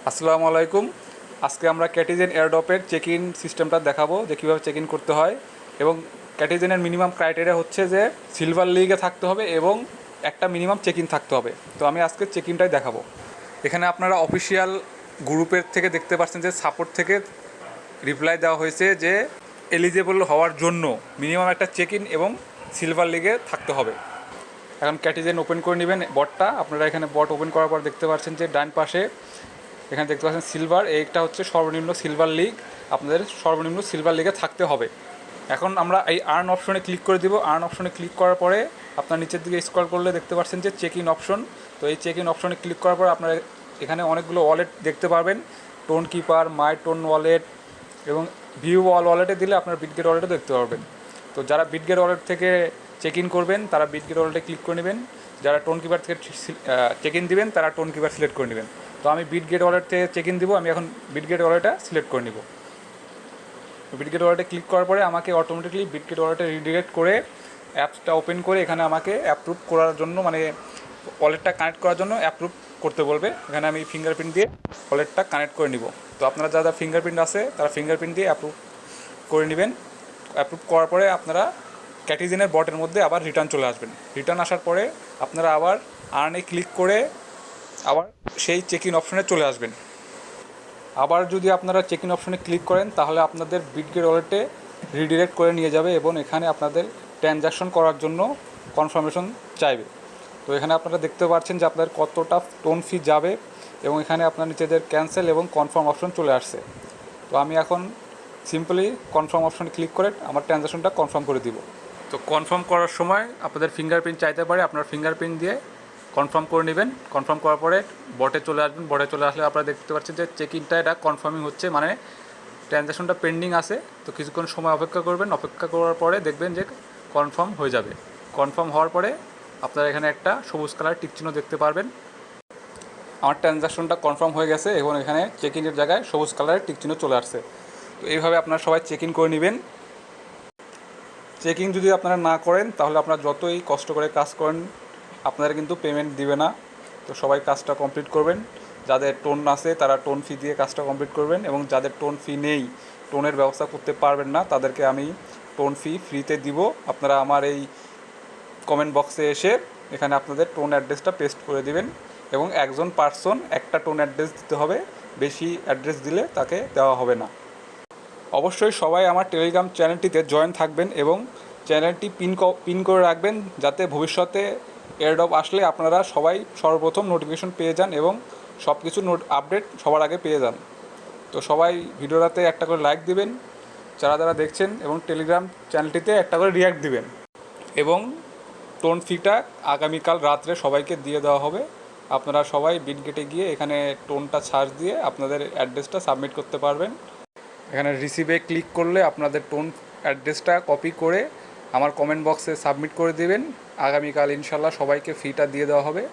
আসসালামু আলাইকুম। আজকে আমরা ক্যাটিজেন এয়ারড্রপের চেক ইন সিস্টেমটা দেখাবো যে কীভাবে চেক ইন করতে হয়। এবং ক্যাটিজেনের মিনিমাম ক্রাইটেরিয়া হচ্ছে যে সিলভার লিগে থাকতে হবে এবং একটা মিনিমাম চেক ইন থাকতে হবে। তো আমি আজকে চেক ইনটাই দেখাবো। এখানে আপনারা অফিসিয়াল গ্রুপের থেকে দেখতে পাচ্ছেন যে সাপোর্ট থেকে রিপ্লাই দেওয়া হয়েছে যে এলিজেবল হওয়ার জন্য মিনিমাম একটা চেক ইন এবং সিলভার লিগে থাকতে হবে। এখন ক্যাটিজেন ওপেন করে নেবেন বটটা। আপনারা এখানে বট ওপেন করার পর দেখতে পাচ্ছেন যে ডান পাশে এখানে দেখতে পাচ্ছেন সিলভার, এইটা হচ্ছে সর্বনিম্ন সিলভার লিগ। আপনাদের সর্বনিম্ন সিলভার লিগে থাকতে হবে। এখন আমরা এই আর্ন অপশনে ক্লিক করে দিব। আর্ন অপশনে ক্লিক করার পরে আপনার নিচের দিকে স্ক্রল করলে দেখতে পাচ্ছেন যে চেক ইন অপশন। তো এই চেক ইন অপশনে ক্লিক করার পর আপনারা এখানে অনেকগুলো ওয়ালেট দেখতে পারবেন, টোন কিপার, মাই টোন ওয়ালেট এবং ভিউ অল ওয়ালেটে দিলে আপনার বিটগেট ওয়ালেটও দেখতে পারবেন। তো যারা বিটগেট ওয়ালেট থেকে চেক ইন করবেন তারা বিটগেট ওয়ালেটে ক্লিক করে নেবেন। যারা টোন কিপার থেকে চেক ইন দিবেন তারা টোন কিপার সিলেক্ট করে নেবেন। তো আমি বিটগেট ওয়ালেট থেকে চেক ইন দিব। আমি এখন বিটগেট ওয়ালেটটা সিলেক্ট করে নিব। বিটগেট ওয়ালেটে ক্লিক করার পরে আমাকে অটোমেটিকলি বিটগেট ওয়ালেটে রিডিরেক্ট করে অ্যাপসটা ওপেন করে এখানে আমাকে অ্যাপ্রুভ করার জন্য, মানে ওয়ালেটটা কানেক্ট করার জন্য অ্যাপ্রুভ করতে বলবে। এখানে আমি ফিঙ্গারপ্রিন্ট দিয়ে ওয়ালেটটা কানেক্ট করে নিব। তো আপনারা যারা ফিঙ্গারপ্রিন্ট আছে তারা ফিঙ্গারপ্রিন্ট দিয়ে অ্যাপ্রুভ করে নেবেন। অ্যাপ্রুভ করার পরে আপনারা ক্যাটিজেনের বটের মধ্যে আবার রিটার্ন চলে আসবেন। রিটার্ন আসার পরে আপনারা আবার আর্নে ক্লিক করে আবার সেই চেক ইন অপশনে চলে আসবেন। আবার যদি আপনারা চেক ইন অপশনে ক্লিক করেন তাহলে আপনাদের বিটগেট ওয়ালেটে রিডিরেক্ট করে নিয়ে যাবে এবং এখানে আপনাদের ট্রানজ্যাকশন করার জন্য কনফার্মেশন চাইবে। তো এখানে আপনারা দেখতে পাচ্ছেন যে আপনাদের কতটা টোন ফি যাবে এবং এখানে আপনার নিজেদের ক্যান্সেল এবং কনফার্ম অপশন চলে আসছে। তো আমি এখন সিম্পলি কনফার্ম অপশনে ক্লিক করে আমার ট্রানজ্যাকশনটা কনফার্ম করে দিব। তো কনফার্ম করার সময় আপনাদের ফিঙ্গারপ্রিন্ট চাইতে পারে, আপনার ফিঙ্গারপ্রিন্ট দিয়ে কনফার্ম করে নেবেন। কনফার্ম করার পরে বটে চলে আসবেন। বটে চলে আসলে আপনারা দেখতে পাচ্ছেন যে চেক ইনটা এটা কনফার্মিং হচ্ছে, মানে ট্রানজ্যাকশনটা পেন্ডিং আছে। তো কিছুক্ষণ সময় অপেক্ষা করবেন। অপেক্ষা করার পরে দেখবেন যে কনফার্ম হয়ে যাবে। কনফার্ম হওয়ার পরে আপনারা এখানে একটা সবুজ কালার টিকচিহ্ন দেখতে পারবেন। আমার ট্রানজ্যাকশনটা কনফার্ম হয়ে গেছে এবং এখানে চেক ইনের জায়গায় সবুজ কালারের টিকচিহ্ন চলে আসছে। তো এইভাবে আপনারা সবাই চেক ইন করে নেবেন। চেকিং যদি আপনারা না করেন তাহলে আপনারা যতই কষ্ট করে কাজ করেন আপনারা কিন্তু পেমেন্ট দিবে না। তো সবাই কাজটা কমপ্লিট করবেন। যাদের টোন আছে তারা টোন ফি দিয়ে কাজটা কমপ্লিট করবেন এবং যাদের টোন ফি নেই, টোনের ব্যবস্থা করতে পারবেন না, তাদেরকে আমি টোন ফি ফ্রিতে দিব। আপনারা আমার এই কমেন্ট বক্সে এসে এখানে আপনাদের টোন অ্যাড্রেসটা পেস্ট করে দিবেন এবং একজন পার্সন একটা টোন অ্যাড্রেস দিতে হবে, বেশি অ্যাড্রেস দিলে তাকে দেওয়া হবে না। অবশ্যই সবাই আমার টেলিগ্রাম চ্যানেলটিতে জয়েন থাকবেন এবং চ্যানেলটি পিন করে রাখবেন যাতে ভবিষ্যতে এয়ারড্রপ আসলে আপনারা সবাই সর্বপ্রথম নোটিফিকেশন পেয়ে যান এবং সব কিছু আপডেট সবার আগে পেয়ে যান। তো সবাই ভিডিওটাতে একটা করে লাইক দিবেন যারা যারা দেখছেন এবং টেলিগ্রাম চ্যানেলটিতে একটা করে রিয়াক্ট দিবেন এবং টোন ফিটা আগামীকাল রাত্রে সবাইকে দিয়ে দেওয়া হবে। আপনারা সবাই বিটগেটে গিয়ে এখানে টোনটা সার্চ দিয়ে আপনাদের অ্যাড্রেসটা সাবমিট করতে পারবেন। এখানে রিসিভে ক্লিক করলে আপনাদের টোন অ্যাড্রেসটা কপি করে আমার কমেন্ট বক্সে সাবমিট করে দেবেন। আগামীকাল ইনশাল্লাহ সবাইকে ফিটা দিয়ে দেওয়া হবে।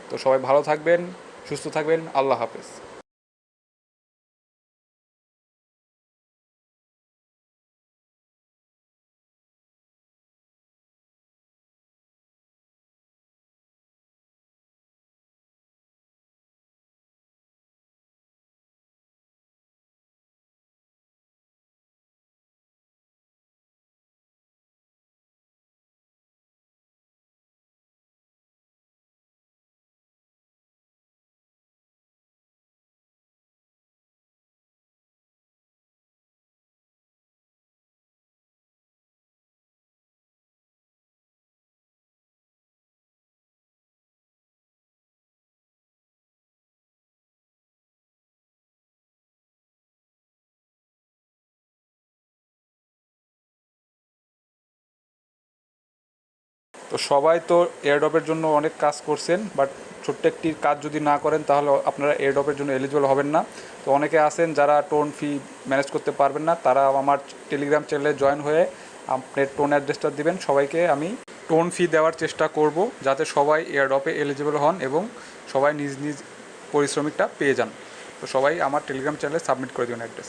তো সবাই ভালো থাকবেন, সুস্থ থাকবেন। আল্লাহ হাফেজ। তো সবাই তো এয়ারড্রপের জন্য অনেক কাজ করছেন, বাট ছোট্ট একটি কাজ যদি না করেন তাহলে আপনারা এয়ারড্রপের জন্য এলিজিবল হবেন না। তো অনেকে আছেন যারা টোন ফি ম্যানেজ করতে পারবেন না, তারা আমার টেলিগ্রাম চ্যানেলে জয়েন হয়ে আপনার টোন অ্যাড্রেসটা দিবেন। সবাইকে আমি টোন ফি দেওয়ার চেষ্টা করব যাতে সবাই এয়ারড্রপে এলিজিবল হন এবং সবাই নিজ নিজ পরিশ্রমিকটা পেয়ে যান। তো সবাই আমার টেলিগ্রাম চ্যানেলে সাবমিট করে দিবেন অ্যাড্রেস।